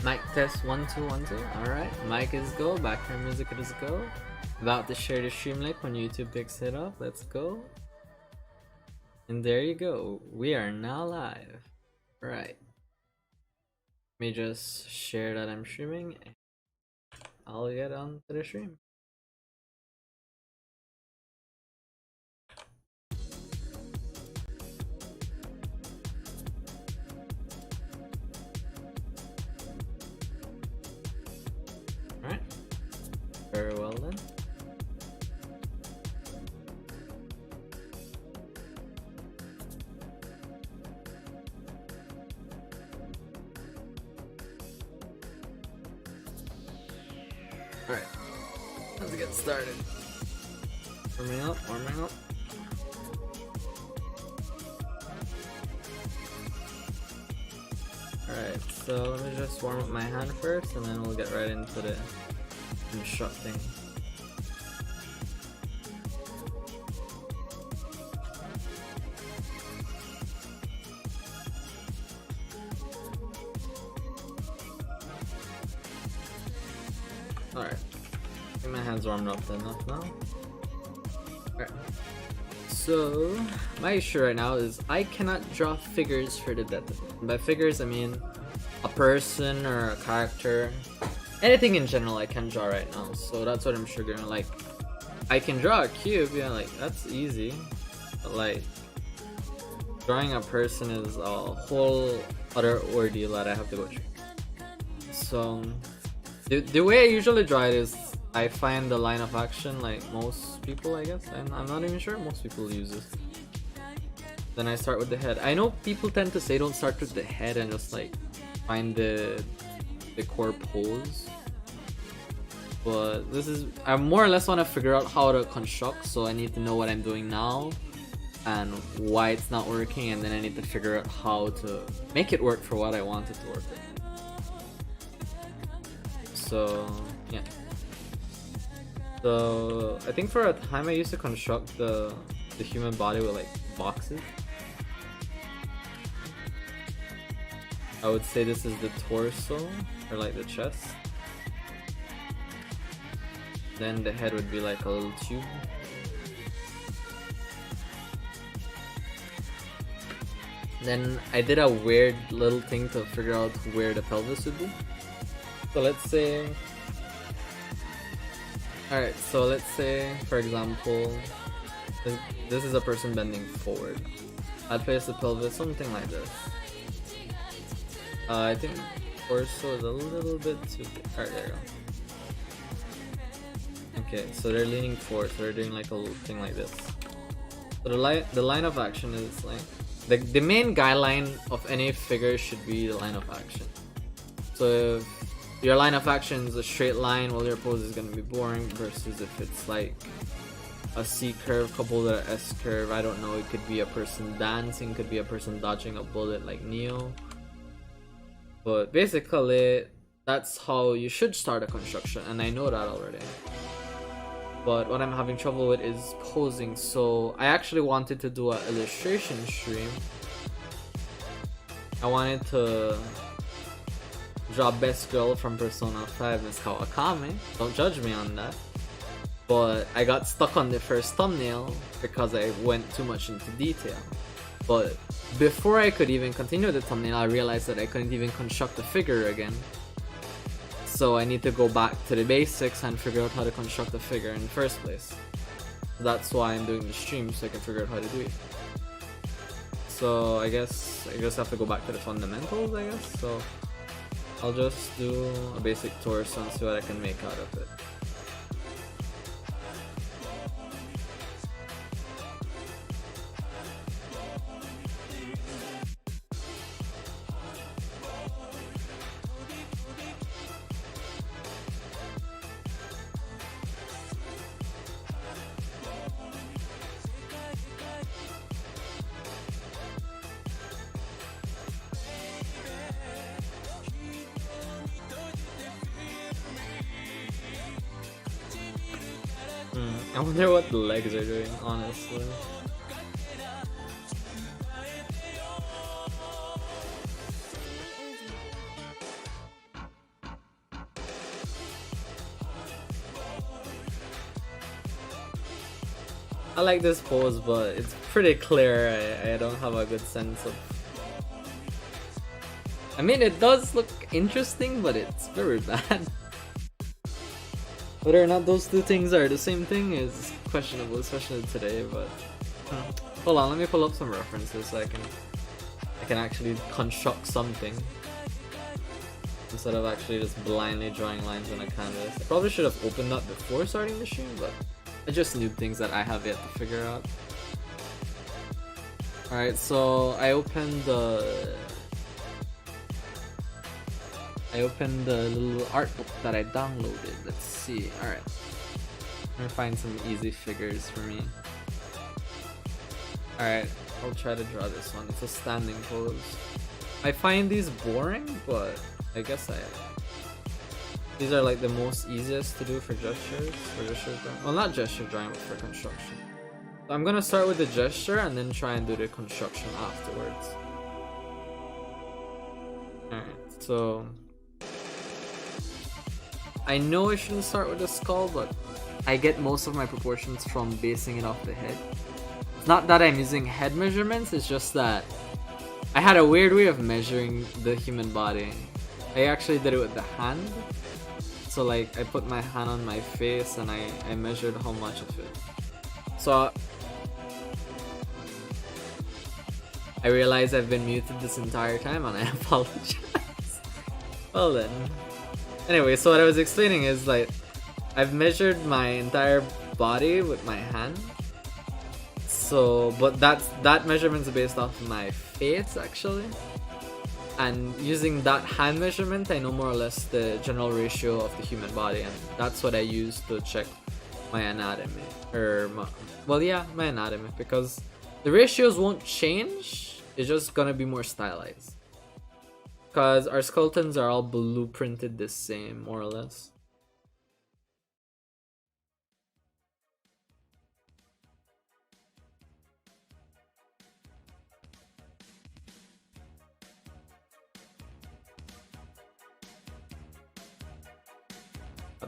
Mic test 1 2 1 2. Alright, mic is go, background music is go. About to share the stream link when YouTube picks it up. Let's go. And there you go. We are now live. Right. Let me just share that I'm streaming. I'll get on to the stream. Alright. Very well then. Alright, let's get started. Warming up, warming up. Alright, so let me just warm up my hand first and then we'll get right into the constructing. Alright, I think my hands warmed up enough now. Alright, so my issue right now is I cannot draw figures for the death of it. By figures I mean a person or a character, anything in general I can draw right now, so that's what I'm sugaring. Like, I can draw a cube, yeah, like that's easy, but like drawing a person is a whole other ordeal that I have to go through. So the way I usually draw it is I find the line of action, like most people I guess, and I'm not even sure most people use this. Then I start with the head. I know people tend to say don't start with the head and just like find the core pose, but this is, I more or less want to figure out how to construct, so I need to know what I'm doing now and why it's not working, and then I need to figure out how to make it work for what I want it to work with. So yeah, so I think for a time I used to construct the human body with like boxes. I would say this is the torso, or like the chest. Then the head would be like a little tube. Then I did a weird little thing to figure out where the pelvis would be. So let's say, alright, so let's say for example, this is a person bending forward. I'd place the pelvis something like this. I think torso is a little bit too big. Alright, there you go. Okay, so they're leaning forward, so they're doing like a little thing like this. So the line of action is like, the main guideline of any figure should be the line of action. So if your line of action is a straight line, well, your pose is going to be boring, versus if it's like a C curve coupled with an S curve, I don't know, it could be a person dancing, could be a person dodging a bullet like Neo. But basically, that's how you should start a construction, and I know that already. But what I'm having trouble with is posing, so I actually wanted to do an illustration stream. I wanted to draw Best Girl from Persona 5 Miss Kawakami. Don't judge me on that. But I got stuck on the first thumbnail because I went too much into detail. But before I could even continue the thumbnail, I realized that I couldn't even construct the figure again. So I need to go back to the basics and figure out how to construct the figure in the first place. That's why I'm doing the stream, so I can figure out how to do it. So I guess I just have to go back to the fundamentals, I guess. So I'll just do a basic torso and see what I can make out of it. I wonder what the legs are doing, honestly. I like this pose, but it's pretty clear I don't have a good sense of... I mean, it does look interesting, but it's very bad. Whether or not those two things are the same thing is questionable, especially today, but... Hold on, let me pull up some references so I can actually construct something. Instead of actually just blindly drawing lines on a canvas. I probably should have opened that before starting the stream, but I just knew things that I have yet to figure out. Alright, so I opened the little art book that I downloaded. Let's see. Alright. I'm gonna find some easy figures for me. Alright, I'll try to draw this one. It's a standing pose. I find these boring, but I guess these are like the most easiest to do for gestures. Well, not gesture drawing, but for construction. So I'm gonna start with the gesture and then try and do the construction afterwards. Alright, so I know I shouldn't start with the skull, but I get most of my proportions from basing it off the head. It's not that I'm using head measurements, it's just that I had a weird way of measuring the human body. I actually did it with the hand. So like, I put my hand on my face and I measured how much of it. So I realize I've been muted this entire time and I apologize. Well then. Anyway, so what I was explaining is like, I've measured my entire body with my hand. So, but that measurement's based off of my face actually. And using that hand measurement, I know more or less the general ratio of the human body, and that's what I use to check my anatomy. My anatomy, because the ratios won't change, it's just gonna be more stylized. Because our skeletons are all blueprinted the same, more or less.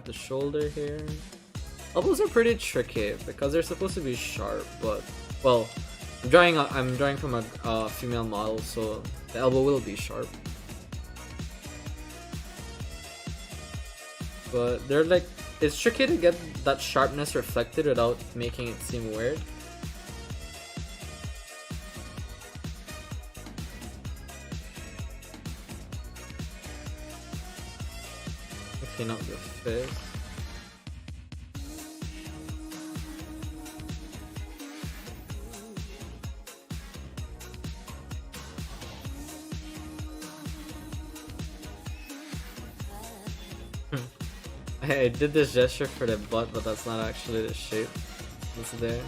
The shoulder here. Elbows are pretty tricky because they're supposed to be sharp, but well, I'm drawing from a female model, so the elbow will be sharp. But they're like, it's tricky to get that sharpness reflected without making it seem weird. Clean up the face. I did this gesture for the butt, but that's not actually the shape that's there.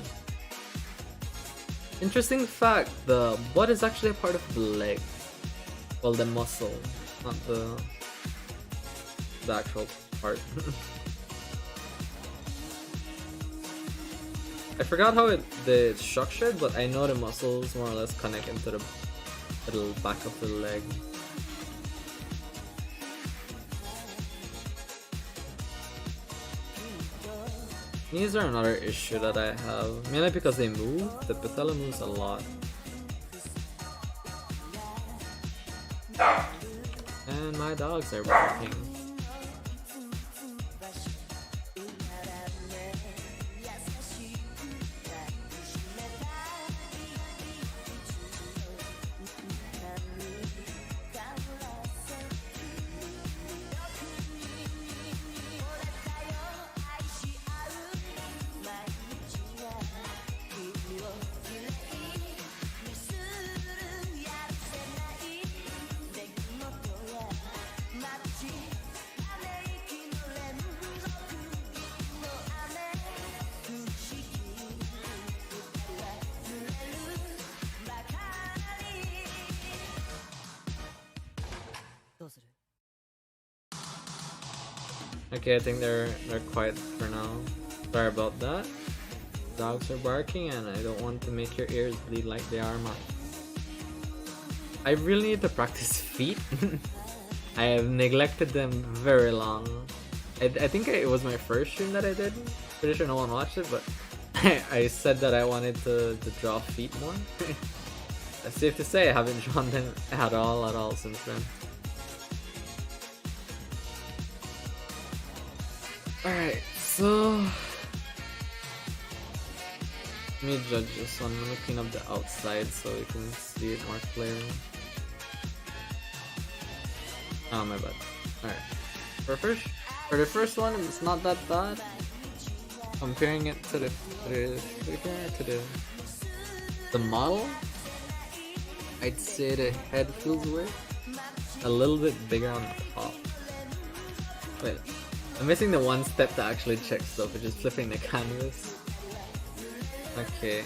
Interesting fact, the butt is actually a part of the leg. Well, the muscle, not the actual part. I forgot how it's structured, but I know the muscles more or less connect into the little back of the leg. Knees are another issue that I have, mainly because they move. The patella moves a lot. And my dogs are barking. Okay, I think they're quiet for now. Sorry about that. Dogs are barking and I don't want to make your ears bleed like they are mine. I really need to practice feet. I have neglected them very long. I think it was my first stream that I did. Pretty sure no one watched it, but I said that I wanted to draw feet more. It's safe to say I haven't drawn them at all since then. Alright, so let me judge this one. Let me clean up the outside so you can see it more clearly. Oh, my bad. Alright. For the first one, it's not that bad. Comparing it to the model, I'd say the head feels weird. A little bit bigger on the top. Wait, I'm missing the one step to actually check stuff, which is flipping the canvas. Okay,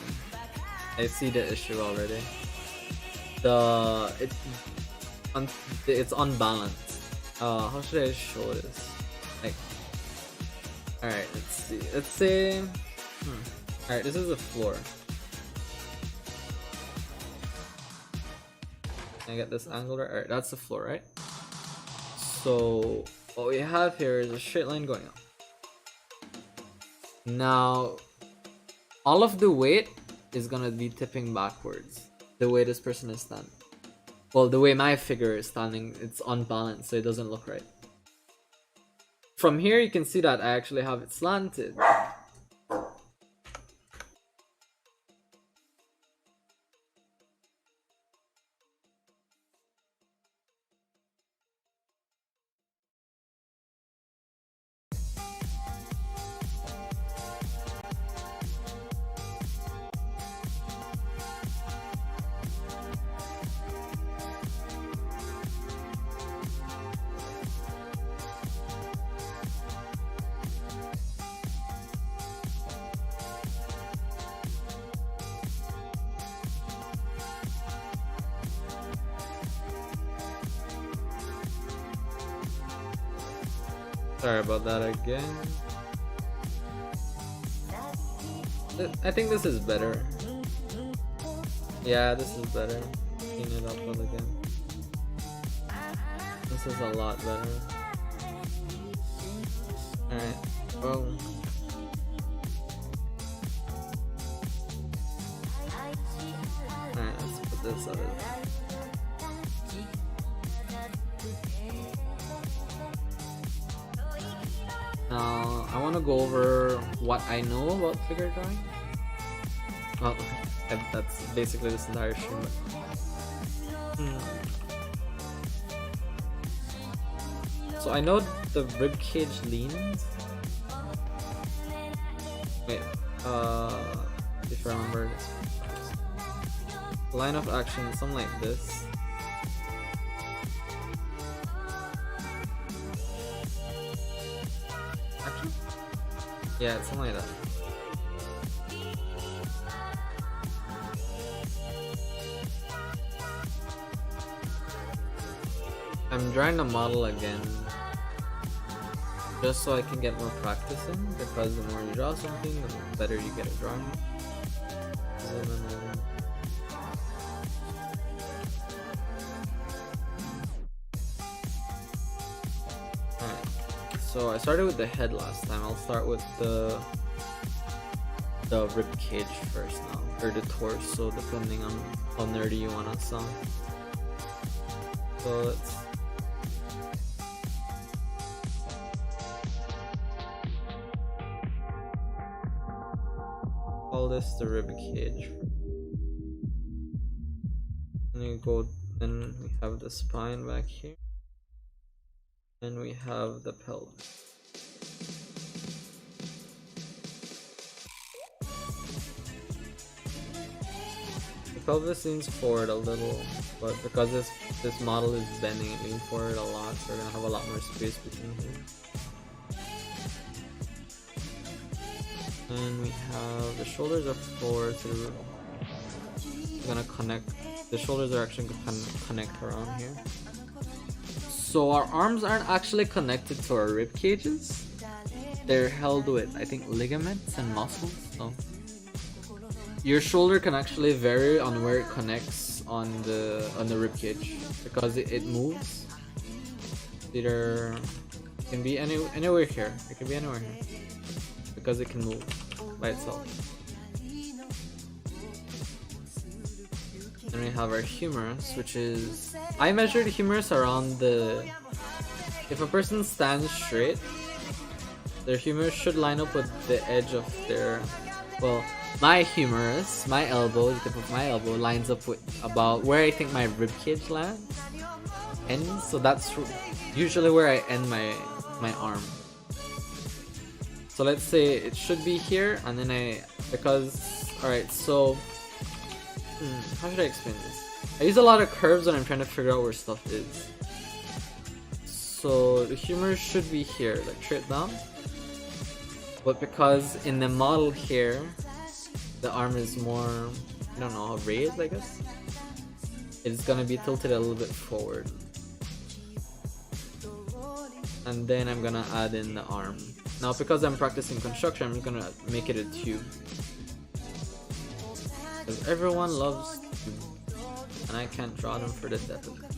I see the issue already. It's unbalanced. How should I show this? Like, alright, let's see. Let's say, alright, this is the floor. Can I get this angle right? Alright, that's the floor, right? So what we have here is a straight line going up. Now, all of the weight is gonna be tipping backwards. The way this person is standing. Well, the way my figure is standing, it's unbalanced, so it doesn't look right. From here, you can see that I actually have it slanted. Sorry about that again. I think this is better. Yeah, this is better. Clean it up again. This is a lot better. Alright, well. Alright, let's put this out of there. Now, I want to go over what I know about figure drawing. Well, that's basically this entire stream. So I know the ribcage leans. Wait, if I remember this. Line of action, something like this. Yeah, it's something like that. I'm drawing the model again just so I can get more practice in, because the more you draw something, the better you get at drawing. So I started with the head last time. I'll start with the rib cage first now, or the torso, depending on how nerdy you wanna sound. So let's call this the rib cage. Then we have the spine back here. And we have the pelvis. The pelvis leans forward a little, but because this model is bending, it leans forward a lot, so we're gonna have a lot more space between here. And we have the shoulders are forward, so we're gonna connect. The shoulders are actually gonna connect around here. So our arms aren't actually connected to our rib cages. They're held with, I think, ligaments and muscles. So your shoulder can actually vary on where it connects on the rib cage, because it moves. Either it can be anywhere here. It can be anywhere here because it can move by itself. Then we have our humerus, which is... I measured humerus around the... If a person stands straight, their humerus should line up with the edge of their... Well, my humerus, my elbow, the tip of my elbow, lines up with about where I think my ribcage lands. Ends, so that's usually where I end my arm. So let's say it should be here, and then alright, so how should I explain this? I use a lot of curves when I'm trying to figure out where stuff is. So the humerus should be here, like straight down. But because in the model here, the arm is more, I don't know, raised, I guess. It's gonna be tilted a little bit forward. And then I'm gonna add in the arm. Now because I'm practicing construction, I'm gonna make it a tube. Because everyone loves tubes, and I can't draw them for the death of it.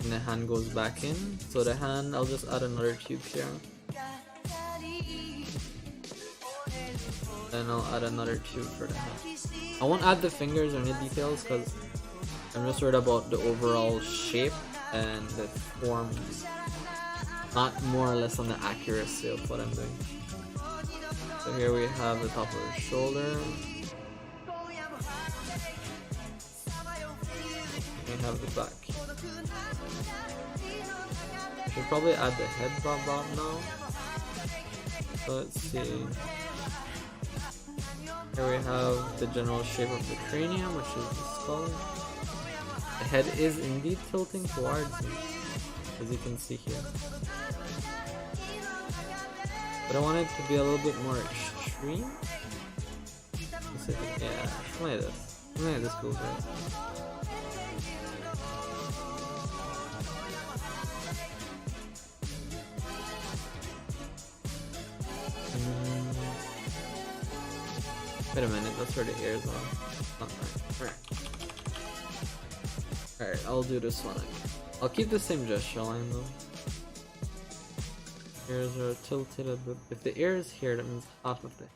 And the hand goes back in. So the hand, I'll just add another tube here. Then I'll add another tube for the hand. I won't add the fingers or any details because I'm just worried about the overall shape and the form, not more or less on the accuracy of what I'm doing. So here we have the top of the shoulder. We have the back. Should probably add the head bob now. So let's see. Here we have the general shape of the cranium, which is the skull. The head is indeed tilting towards me, as you can see here. But I want it to be a little bit more extreme. Yeah, something like this. Something like this feels right. Wait a minute, that's where the ears are. Alright. Alright, I'll do this one again. I'll keep the same gesture line though. Ears are tilted a bit. If the ear is here, that means half of it.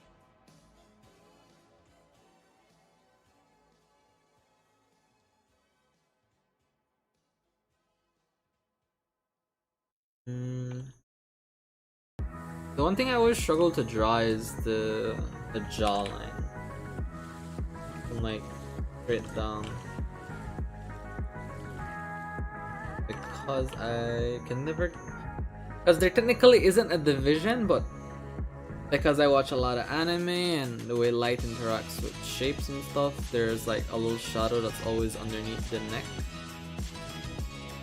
The one thing I always struggle to draw is the jawline. From like straight down. Because I can never... Because there technically isn't a division, but because I watch a lot of anime and the way light interacts with shapes and stuff, there's like a little shadow that's always underneath the neck.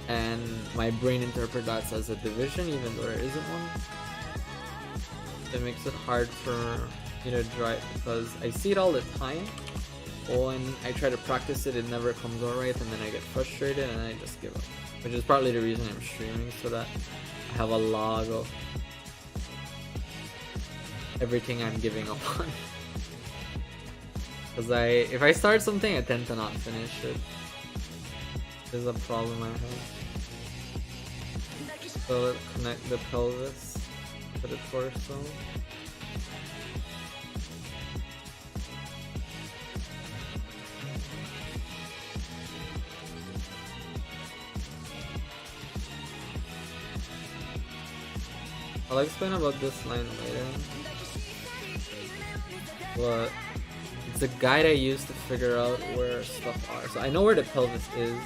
And my brain interprets that as a division even though there isn't one. It makes it hard for me to draw it because I see it all the time. When I try to practice it, it never comes out right and then I get frustrated and I just give up. Which is partly the reason I'm streaming, so that I have a log of everything I'm giving up on. Because if I start something, I tend to not finish it. This is a problem I have. So let's connect the pelvis to the torso. I'll explain about this line later. But it's a guide I use to figure out where stuff are. So I know where the pelvis is.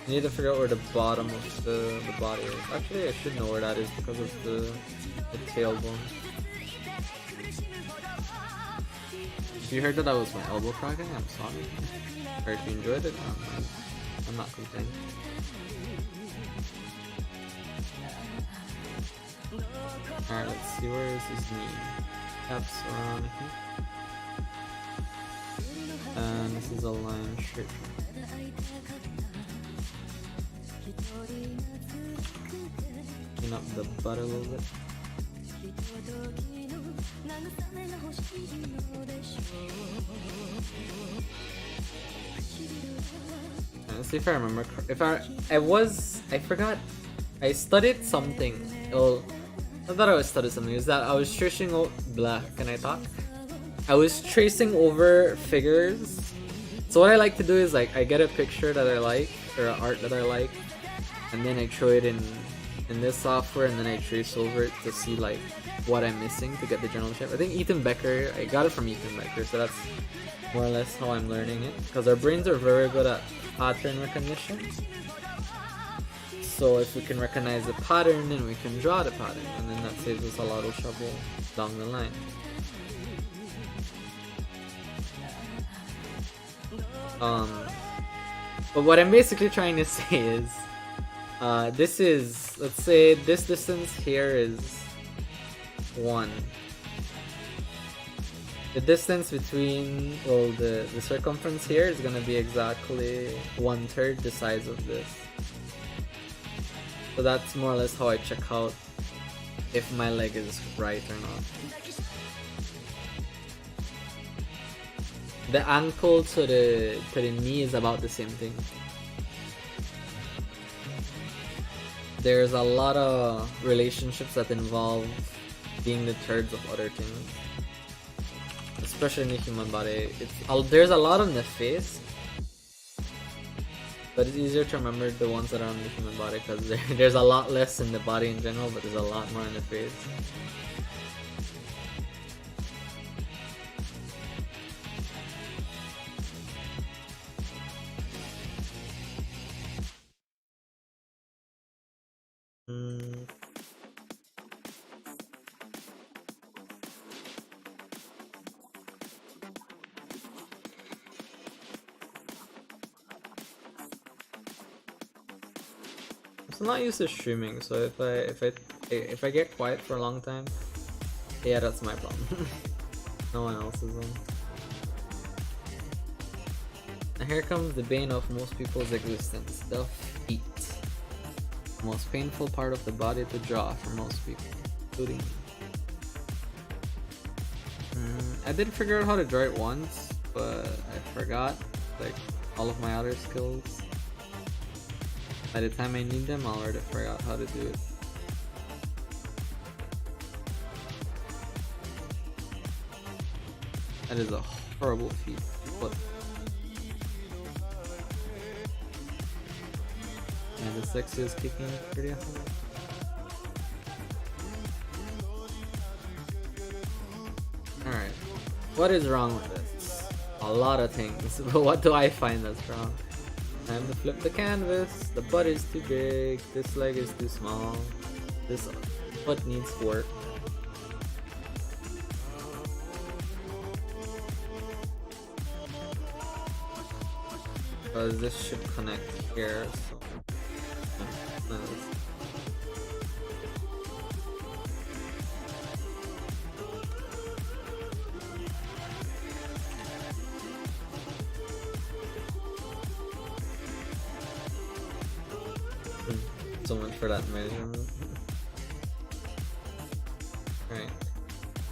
I need to figure out where the bottom of the body is. Actually, I should know where that is because of the tailbone. If you heard that was my elbow cracking, I'm sorry. Or if you enjoyed it, I'm not complaining. Alright, let's see, where is his knee? Caps around here. And this is a line straight. Clean up the butt a little bit. Let's see if I remember. I forgot. I studied something. I thought I was studying something. Is that I was tracing blah, can I talk? I was tracing over figures. So what I like to do is like I get a picture that I like or art that I like, and then I throw it in this software, and then I trace over it to see like what I'm missing to get the general shape. I think Ethan Becker, I got it from Ethan Becker, so that's more or less how I'm learning it. Because our brains are very good at pattern recognition. So if we can recognize the pattern, then we can draw the pattern, and then that saves us a lot of trouble down the line. But what I'm basically trying to say is, this is, let's say this distance here is 1. The distance between, well, the circumference here is gonna be exactly 1/3 the size of this. So that's more or less how I check out if my leg is right or not. The ankle to the knee is about the same thing. There's a lot of relationships that involve being the thirds of other things, especially in the human body. There's a lot on the face, but it's easier to remember the ones that are on the human body because there's a lot less in the body in general, but there's a lot more in the face. I'm not used to streaming, so if I get quiet for a long time, yeah, that's my problem. No one else's one. And here comes the bane of most people's existence: the feet. The most painful part of the body to draw for most people, including me. I did figure out how to draw it once, but I forgot like all of my other skills. By the time I need them, I'll already forgot how to do it. That is a horrible feat. But and the sexy is kicking pretty hard. Alright. What is wrong with this? A lot of things. But what do I find that's wrong? Time to flip the canvas. The butt is too big. This leg is too small. This foot needs work. Because this should connect here. So. So much for that measurement. Right.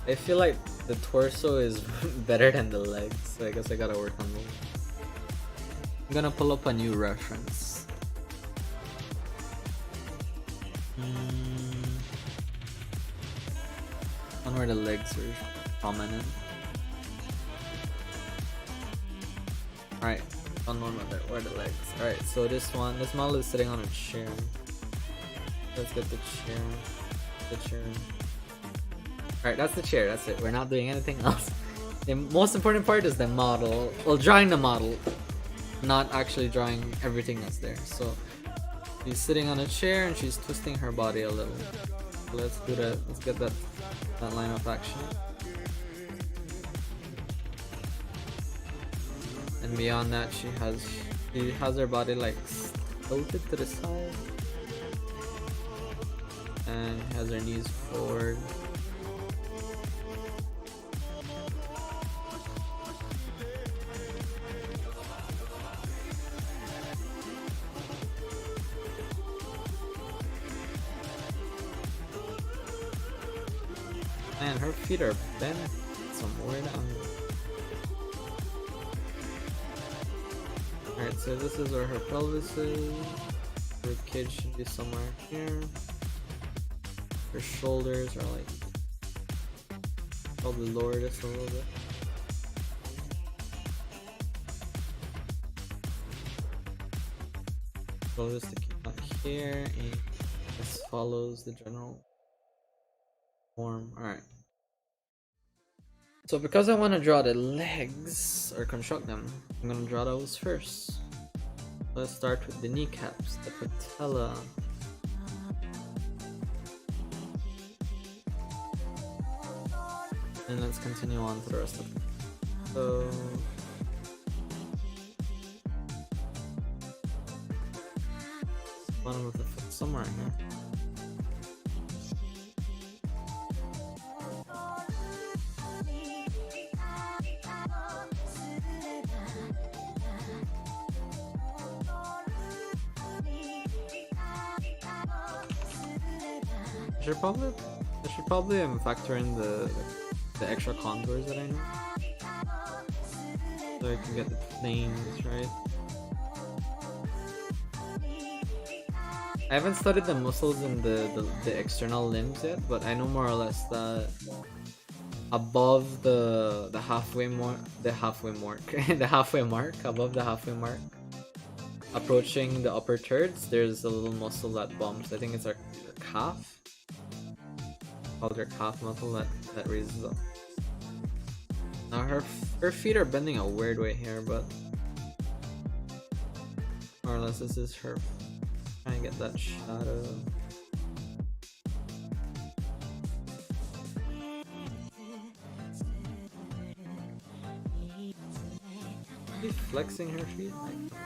I feel like the torso is better than the legs, so I guess I gotta work on those. I'm gonna pull up a new reference. One where the legs are prominent. Alright, one more where the legs. Alright, so this model is sitting on a chair. Let's get the chair. Alright, that's the chair, that's it. We're not doing anything else. The most important part is the model. Well, drawing the model, not actually drawing everything that's there. So, she's sitting on a chair and she's twisting her body a little. Let's do that. Let's get that line of action. And beyond that, she has her body like tilted to the side. And has her knees forward. Man, her feet are bent some weird angle. Alright, so this is where her pelvis is. Her kid should be somewhere here. Her shoulders are like probably lower this a little bit. Shoulders sticking out here, and this follows the general form. Alright. So because I want to draw the legs, or construct them, I'm going to draw those first. Let's start with the kneecaps, the patella. And let's continue on to the rest of it. So bottom of the foot somewhere in here. I should probably factor in the extra contours that I know, so I can get the planes right. I haven't studied the muscles in the external limbs yet, but I know more or less that above the halfway mark, above the halfway mark, approaching the upper thirds, there's a little muscle that bumps. I think it's our calf. Called her calf muscle that raises up. Now her feet are bending a weird way here, but more or less this is her trying to get that shadow. Is she flexing her feet? I don't know.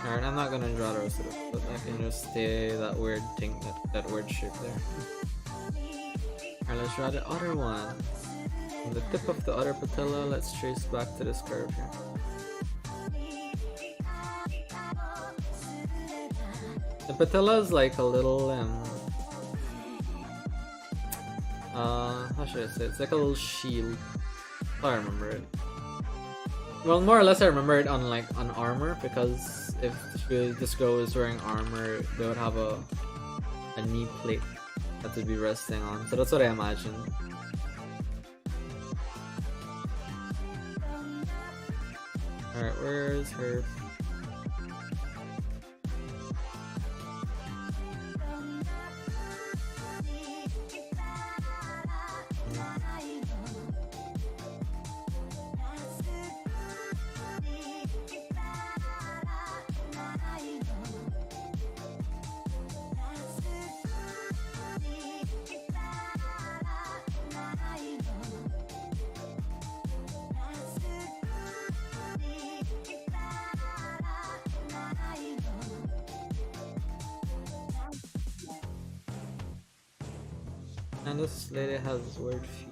Alright, I'm not gonna draw the rest of it, but I can just stay that weird thing, that weird shape there. Alright, let's draw the other one. From the tip of the other patella, let's trace back to this curve here. The patella is like a little, how should I say? It's like a little shield. Oh, I remember it. Well, more or less I remember it on armor, because if this girl was wearing armor, they would have a knee plate that would be resting on. So that's what I imagined. Alright, where's her? And this lady has weird feet.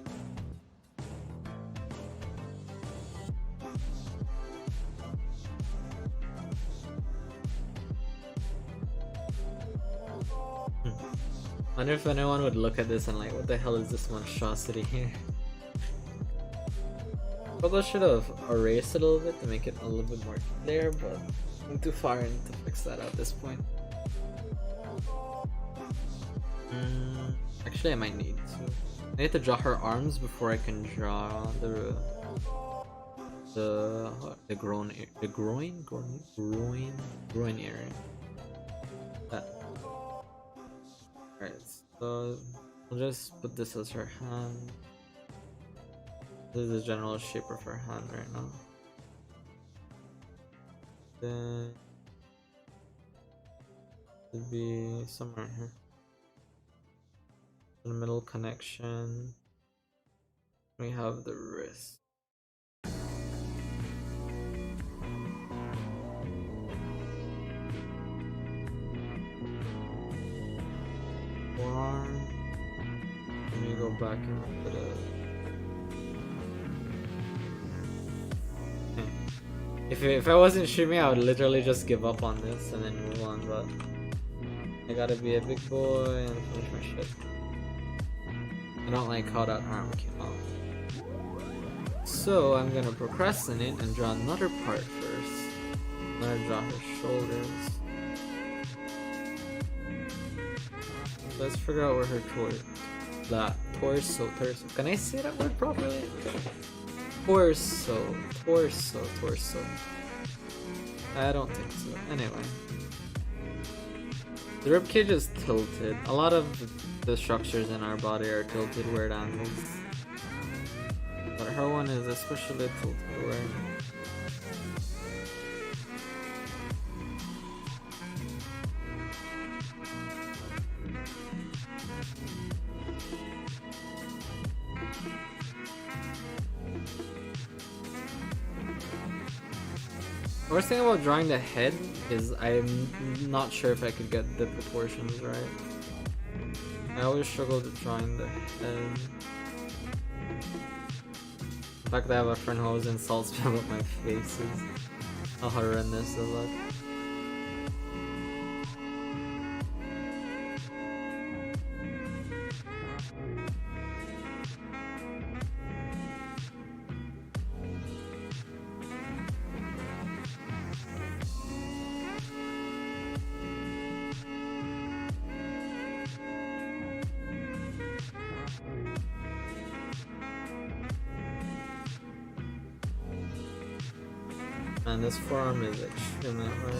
Wonder if anyone would look at this and like, what the hell is this monstrosity here? Probably should have erased it a little bit to make it a little bit more clear, but I'm too far in to fix that at this point. Actually, I might need to. I need to draw her arms before I can draw the groin area. That. Alright, so we'll just put this as her hand. This is the general shape of her hand right now. Then it should be somewhere here. In the middle connection, we have the wrist. Forearm. And you go back and put a. If I wasn't streaming, I would literally just give up on this and then move on, but I gotta be a big boy and finish my shit. I don't like how that arm came out. So I'm gonna procrastinate and draw another part first. I'm gonna draw her shoulders. Let's figure out where her torso. Can I say that word properly? Torso. I don't think so. Anyway. The ribcage is tilted. A lot of the structures in our body are tilted weird angles. But her one is especially tilted weird. Worst thing about drawing the head is I'm not sure if I could get the proportions right. I always struggle with drawing the head. In fact, I have a friend who always insults me about my faces. How horrendous they look. Man, this forearm is extremely hard.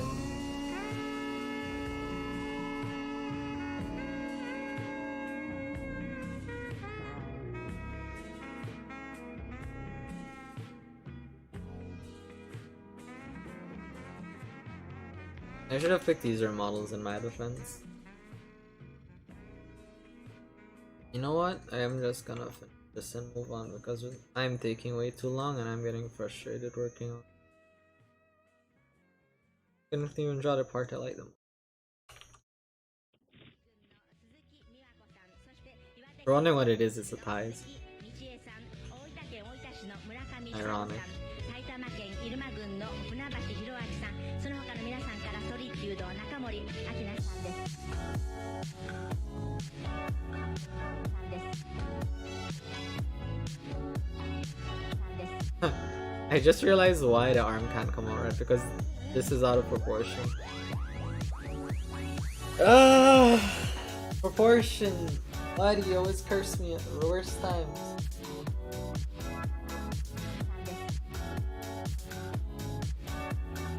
I should have picked easier models in my defense. You know what? I am just gonna finish this and move on because I'm taking way too long and I'm getting frustrated working on. I couldn't even draw the part I like them. For wondering what it is, it's the ties. Ironic. I just realized why the arm can't come out right, because this is out of proportion. Proportion! Why do you always curse me at the worst times?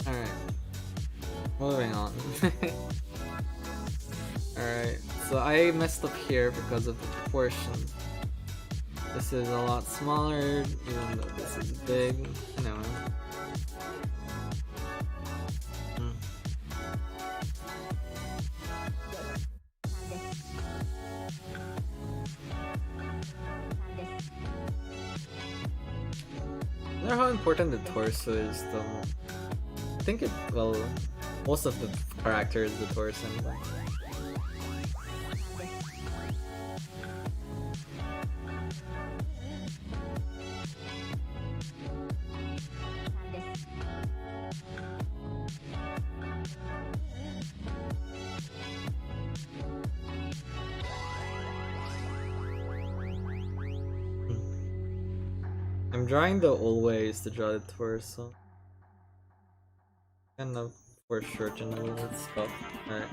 Alright. Moving on. Alright, so I messed up here because of the proportion. This is a lot smaller, even though this is big. Anyway. I wonder how important the torso is though. I think it, well, most of the character is the torso. I'm drawing the old ways to draw the torso. Kind of foreshorten a little stuff. Alright.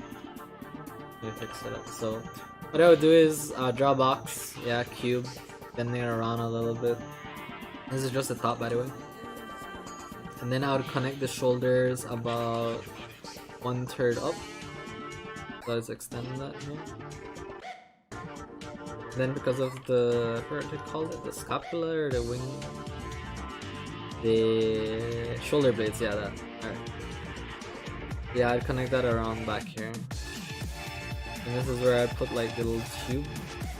Let me fix it up. So, what I would do is draw a box, yeah, cube, bending it around a little bit. This is just the top, by the way. And then I would connect the shoulders about 1/3 up. So let's extend that here. Then because of the, what do you call it? The scapula or the wing? The shoulder blades, yeah, that. Alright. Yeah, I'd connect that around back here. And this is where I put like the little tube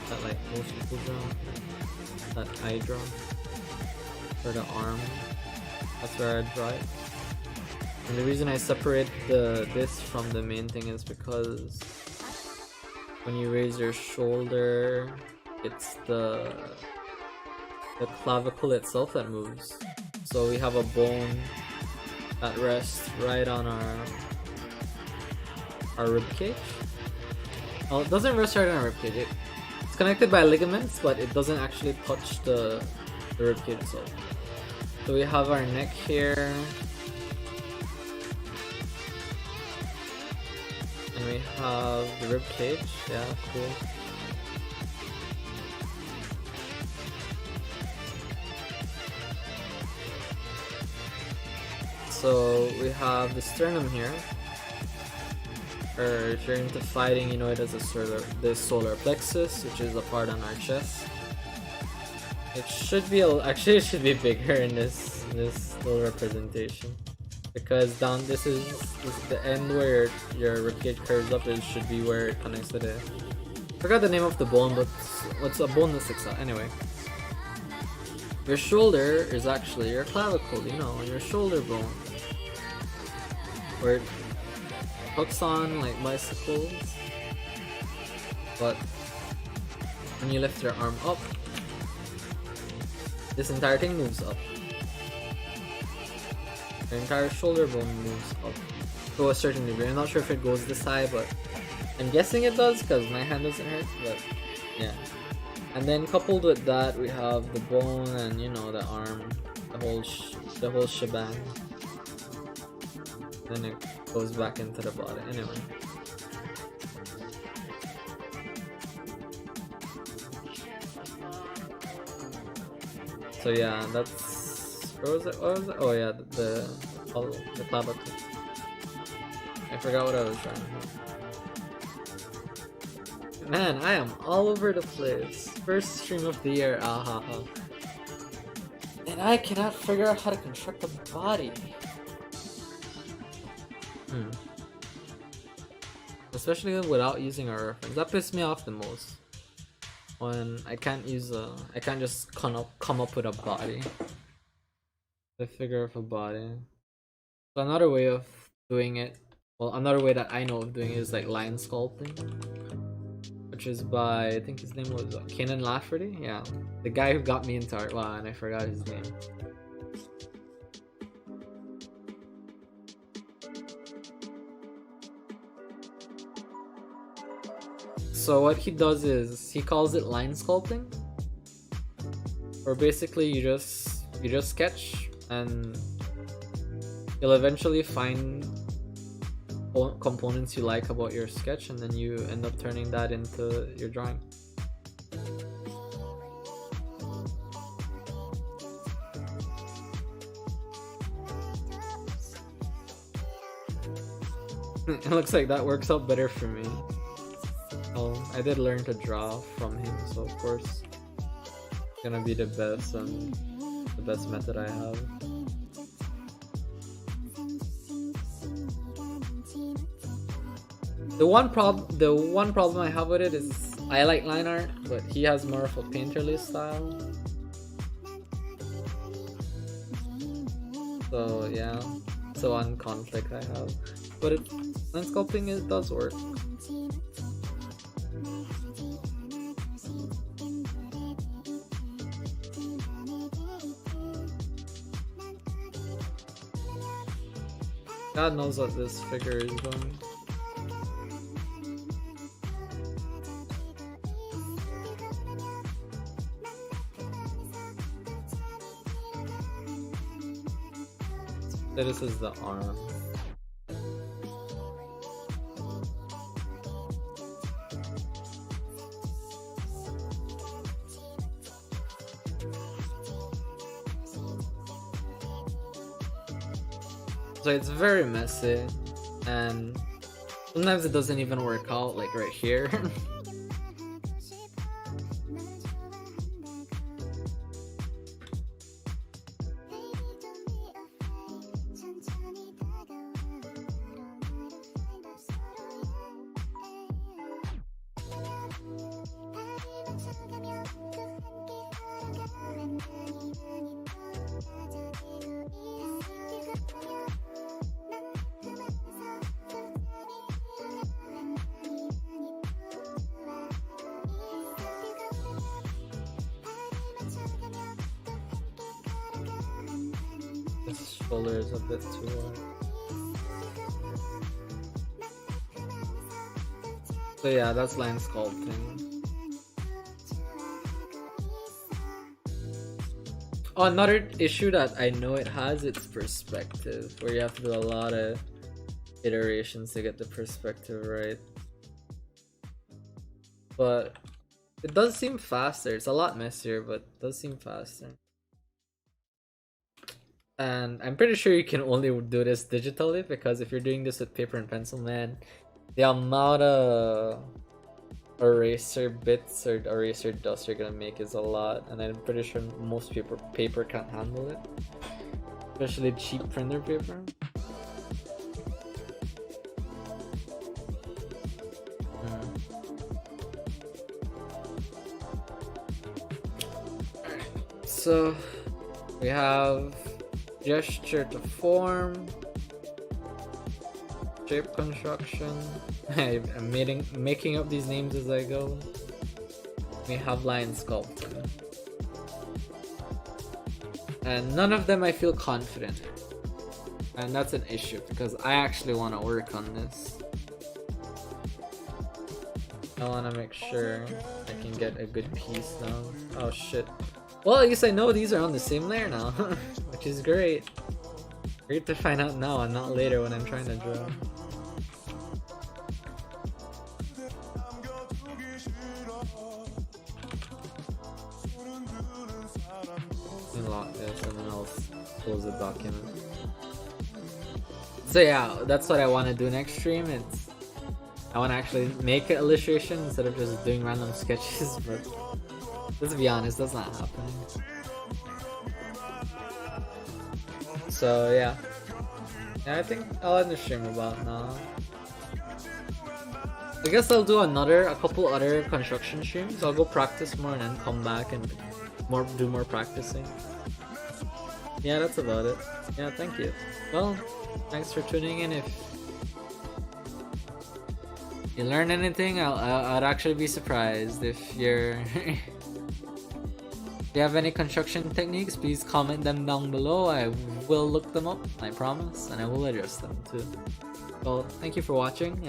that like most people draw. That I draw. For the arm. That's where I draw it. And the reason I separate this from the main thing is because when you raise your shoulder, it's the clavicle itself that moves. So we have a bone that rests right on our rib cage. Well, it doesn't rest right on our rib cage. It's connected by ligaments, but it doesn't actually touch the rib cage itself. So we have our neck here. And we have the rib cage. Yeah, cool. So we have the sternum here. Or if you're into fighting, you know it as the solar plexus, which is a part on our chest. It should be actually it should be bigger in this little representation, because down this is the end where your ribcage curves up. It should be where it connects to the. I forgot the name of the bone, but what's a bone that sticks out anyway. Your shoulder is actually your clavicle, you know, your shoulder bone, where it hooks on like bicycles. But when you lift your arm up, this entire thing moves up. The entire shoulder bone moves up to a certain degree. I'm not sure if it goes this high, but I'm guessing it does because my hand doesn't hurt. But yeah. And then coupled with that, we have the bone and, you know, the arm, the whole shebang. Then it goes back into the body. Anyway. So yeah, that's where was it? What was it? Oh yeah, the clavicle. I forgot what I was trying to. Man, I am all over the place. First stream of the year, ahaha. And I cannot figure out how to construct a body. Especially without using a reference. That pissed me off the most. When I can't just come up with a body. The figure of a body. So another way of doing it, well, another way that I know of doing it is like line sculpting, which is by, I think his name was Kenan Lafferty. Yeah, the guy who got me into art. Wow, and I forgot his name. So what he does is he calls it line sculpting, or basically you just sketch and you'll eventually find components you like about your sketch, and then you end up turning that into your drawing. It looks like that works out better for me. I did learn to draw from him, so of course it's gonna be the best and the best method I have. The one problem I have with it is I like line art, but he has more of a painterly style. So yeah, it's the one conflict I have. But line sculpting, it does work. God knows what this figure is doing. So this is the arm. So it's very messy, and sometimes it doesn't even work out, like right here. This shoulder is a bit too wide. So yeah, that's line sculpting. Oh, another issue that I know it has, it's perspective, where you have to do a lot of iterations to get the perspective right. But it does seem faster. It's a lot messier, but it does seem faster. And I'm pretty sure you can only do this digitally, because if you're doing this with paper and pencil, man, the amount of eraser bits or eraser dust you're gonna make is a lot, and I'm pretty sure most paper can't handle it, especially cheap printer paper. So we have gesture to form, shape construction. I'm making up these names as I go. We have line sculpting, and none of them I feel confident in. And that's an issue, because I actually want to work on this. I want to make sure I can get a good piece now. Oh shit. Well, at least I know these are on the same layer now, which is great. Great to find out now and not later when I'm trying to draw. Let me lock this and then I'll close the document. So yeah, that's what I want to do next stream. I want to actually make an illustration instead of just doing random sketches, but let's be honest, that's not happening. So yeah, I think I'll end the stream about now. I guess I'll do a couple other construction streams. I'll go practice more and then come back and do more practicing. Yeah, that's about it. Yeah, thank you. Well, thanks for tuning in. If you learned anything, I'd actually be surprised if you're. If you have any construction techniques, please comment them down below. I will look them up, I promise, and I will address them too. Well, thank you for watching.